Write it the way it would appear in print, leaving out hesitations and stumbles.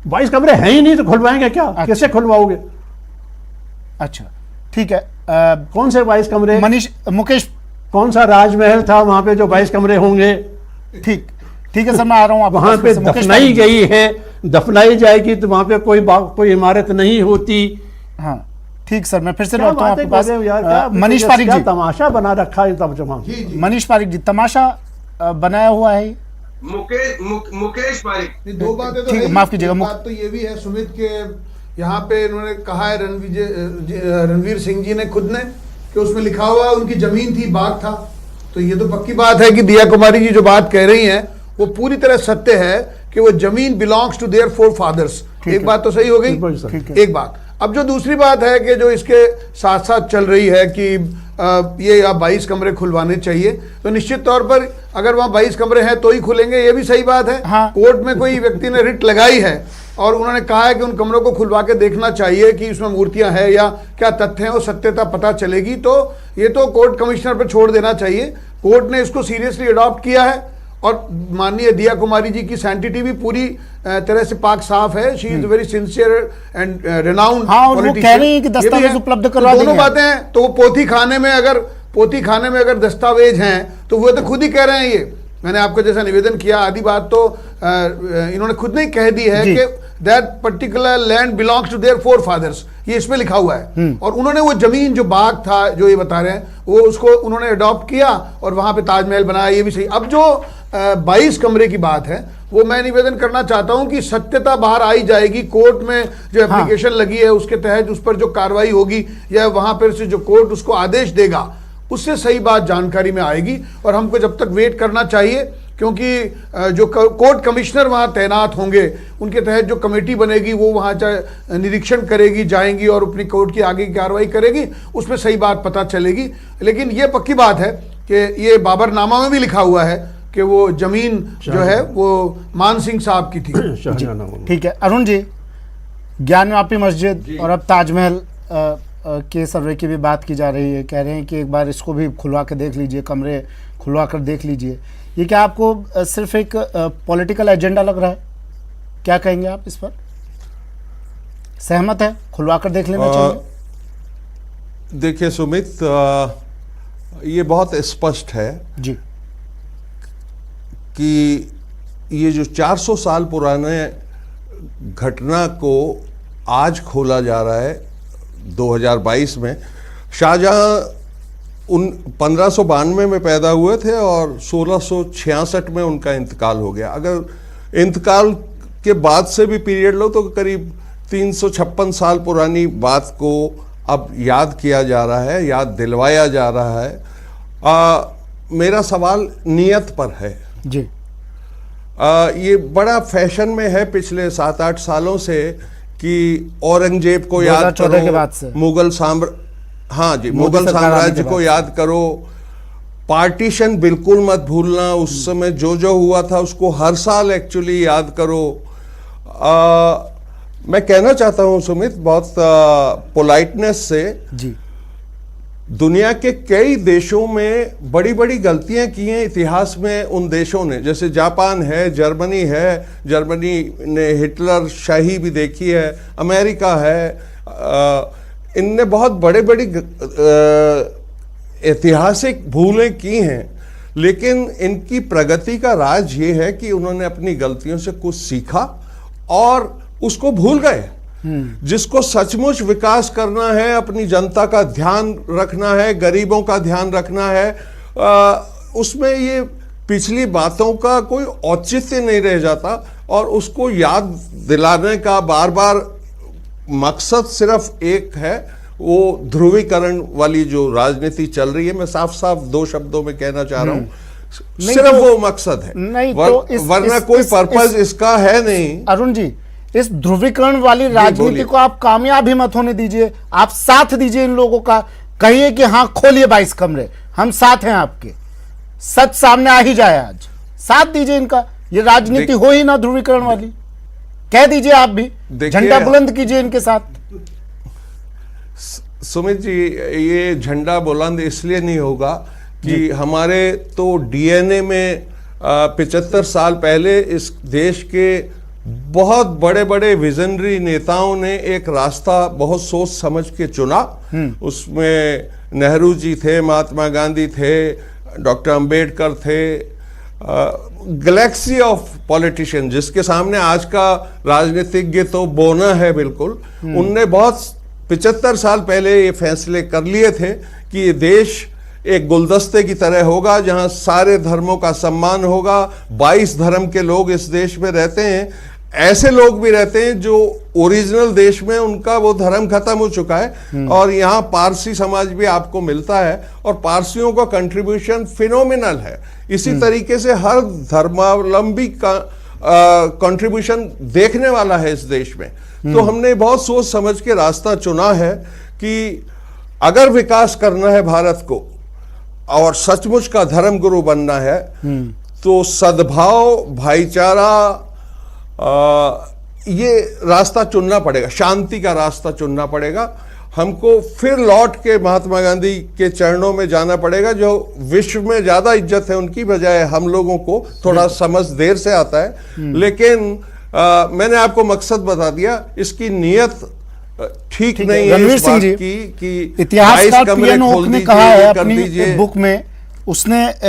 22 कमरे हैं ही नहीं तो खुलवाएंगे क्या? कैसे खुलवाओगे? अच्छा ठीक है। कौन से 22 कमरे? मुकेश, कौन सा राजमहल था वहां पे जो 22 कमरे होंगे? ठीक है सर, मैं आ रहा हूँ। वहां पे दफनाई गई है, दफनाई जाएगी तो वहां पे कोई इमारत नहीं होती। हाँ ठीक सर, मैं फिर से लौटता हूँ आपके पास। यार मनीष पारिक जी, तमाशा बना रखा है तब मनीष पारिक जी, तमाशा बनाया हुआ है मुकेश पारिक। दो बातें तो ठीक है, माफ कीजिएगा। बात तो ये भी है सुमित के यहाँ पे इन्होंने कहा है रणवीर सिंह जी ने खुद ने कि उसमें लिखा हुआ है उनकी जमीन थी, बाग था। तो ये तो पक्की बात है कि दिया कुमारी जी जो बात कह रही हैं वो पूरी तरह सत्य है कि वो जमीन belongs to their forefathers. एक बात तो सही हो गई। एक बात, अब जो दूसरी बात है कि जो इसके साथ साथ चल रही है कि ये आप 22 कमरे खुलवाने चाहिए, तो निश्चित तौर पर अगर वहाँ 22 कमरे हैं तो ही खुलेंगे, ये भी सही बात है। हाँ। कोर्ट में कोई व्यक्ति ने रिट लगाई है और उन्होंने कहा है कि उन कमरों को खुलवा के देखना चाहिए कि इसमें मूर्तियां हैं या क्या तथ्य हैं, और सत्यता पता चलेगी। तो ये तो कोर्ट कमिश्नर पर छोड़ देना चाहिए। कोर्ट ने इसको सीरियसली अडॉप्ट किया है और माननीय दिया कुमारी जी की सैंटिटी भी पूरी तरह से पाक साफ है। She is very sincere and renowned. हाँ, और वो कह रही है कि दस्तावेज उपलब्ध करवा देंगे। दोनों बातें हैं। तो वो पोथी खाने में अगर दस्तावेज हैं तो वो तो खुद ही कह रहे हैं। ये मैंने आपको जैसा निवेदन किया, आधी बात तो इन्होंने खुद ने कह दी है कि that particular land belongs to their forefathers, ये इसमें लिखा हुआ है। और उन्होंने वो जमीन जो बाग था जो ये बता रहे हैं वो उसको उन्होंने अडॉप्ट किया और वहां पे ताजमहल बनाया, ये भी सही। अब जो 22 कमरे की बात है वो मैं निवेदन करना चाहता हूं कि सत्यता बाहर आई जाएगी। कोर्ट में जो एप्लीकेशन लगी है उसके तहत उस पर जो कार्रवाई होगी या वहां पर से जो कोर्ट उसको आदेश देगा उससे सही बात जानकारी में आएगी। और हमको जब तक वेट करना चाहिए, क्योंकि जो कोर्ट कमिश्नर वहां तैनात होंगे उनके तहत जो कमेटी बनेगी वो वहां निरीक्षण करेगी, जाएंगी और अपनी कोर्ट की आगे की कार्रवाई करेगी, उसमें सही बात पता चलेगी। लेकिन ये पक्की बात है कि ये बाबरनामा में भी लिखा हुआ है कि वो जमीन जो है वो मान सिंह साहब की थी। ठीक है अरुण जी, ज्ञानवापी मस्जिद और अब ताजमहल के सर्वे की भी बात की जा रही है। कह रहे हैं कि एक बार इसको भी खुलवा के देख लीजिए, कमरे खुलवा कर देख लीजिए। ये क्या आपको सिर्फ एक पॉलिटिकल एजेंडा लग रहा है? क्या कहेंगे आप इस पर? सहमत है, खुलवा कर देख लेना चाहिए? देखिए सुमित, ये बहुत स्पष्ट है जी कि ये जो 400 साल पुराने घटना को आज खोला जा रहा है 2022 में। शाहजहां 1592 में पैदा हुए थे और 1666 में उनका इंतकाल हो गया। अगर इंतकाल के बाद से भी पीरियड लो तो करीब 356 साल पुरानी बात को अब याद किया जा रहा है, याद दिलवाया जा रहा है। मेरा सवाल नियत पर है जी। ये बड़ा फैशन में है पिछले 7-8 सालों से कि औरंगजेब को याद करो, के बाद से मुगल साम्राज्य को याद करो, पार्टीशन बिल्कुल मत भूलना, उस समय जो जो हुआ था उसको हर साल एक्चुअली याद करो। मैं कहना चाहता हूं सुमित बहुत पोलाइटनेस से जी, दुनिया के कई देशों में बड़ी बड़ी गलतियां की हैं इतिहास में उन देशों ने। जैसे जापान है, जर्मनी ने हिटलर शाही भी देखी है, अमेरिका है, इनने बहुत बड़े बड़ी ऐतिहासिक भूलें की हैं। लेकिन इनकी प्रगति का राज ये है कि उन्होंने अपनी गलतियों से कुछ सीखा और उसको भूल गए। जिसको सचमुच विकास करना है, अपनी जनता का ध्यान रखना है, गरीबों का ध्यान रखना है, उसमें ये पिछली बातों का कोई औचित्य नहीं रह जाता। और उसको याद दिलाने का बार बार मकसद सिर्फ एक है, वो ध्रुवीकरण वाली जो राजनीति चल रही है। मैं साफ साफ 2 शब्दों में कहना चाह रहा हूं, सिर्फ वो मकसद है, नहीं वरना कोई पर्पस इसका है नहीं। अरुण जी, इस ध्रुवीकरण वाली राजनीति को आप कामयाब ही मत होने दीजिए। आप साथ दीजिए इन लोगों का, कहिए कि हाँ खोलिए 22 कमरे, हम साथ हैं आपके। सच सामने आ ही जाए, आज साथ दीजिए इनका। ये राजनीति हो ही ना ध्रुवीकरण वाली, कह दीजिए आप भी, झंडा बुलंद कीजिए इनके साथ। सुमित जी, ये झंडा बुलंद इसलिए नहीं होगा कि हमारे तो डीएनए में 75 साल पहले इस देश के बहुत बड़े बड़े विजनरी नेताओं ने एक रास्ता बहुत सोच समझ के चुना। उसमें नेहरू जी थे, महात्मा गांधी थे, डॉक्टर अंबेडकर थे, गैलेक्सी ऑफ पॉलिटिशियन जिसके सामने आज का राजनीतिज्ञ तो बोना है बिल्कुल। उनने बहुत 75 साल पहले ये फैसले कर लिए थे कि ये देश एक गुलदस्ते की तरह होगा जहां सारे धर्मों का सम्मान होगा। 22 धर्म के लोग इस देश में रहते हैं। ऐसे लोग भी रहते हैं जो ओरिजिनल देश में उनका वो धर्म खत्म हो चुका है, और यहाँ पारसी समाज भी आपको मिलता है, और पारसियों का कंट्रीब्यूशन फिनोमिनल है। इसी तरीके से हर धर्मावलंबी का कंट्रीब्यूशन देखने वाला है इस देश में। तो हमने बहुत सोच समझ के रास्ता चुना है कि अगर विकास करना है भारत को और सचमुच का धर्म गुरु बनना है, तो सद्भाव, भाईचारा, ये रास्ता चुनना पड़ेगा, शांति का रास्ता चुनना पड़ेगा। हमको फिर लौट के महात्मा गांधी के चरणों में जाना पड़ेगा, जो विश्व में ज्यादा इज्जत है उनकी बजाय हम लोगों को थोड़ा समझ देर से आता है। लेकिन मैंने आपको मकसद बता दिया, इसकी नीयत ठीक नहीं है रणवीर इस सिंह बात जी, की कि इतिहासकार 22 कमरे पीएन ओक खोल ने दीजिए, कहा है कर अपनी दीजिए। बुक में, उसने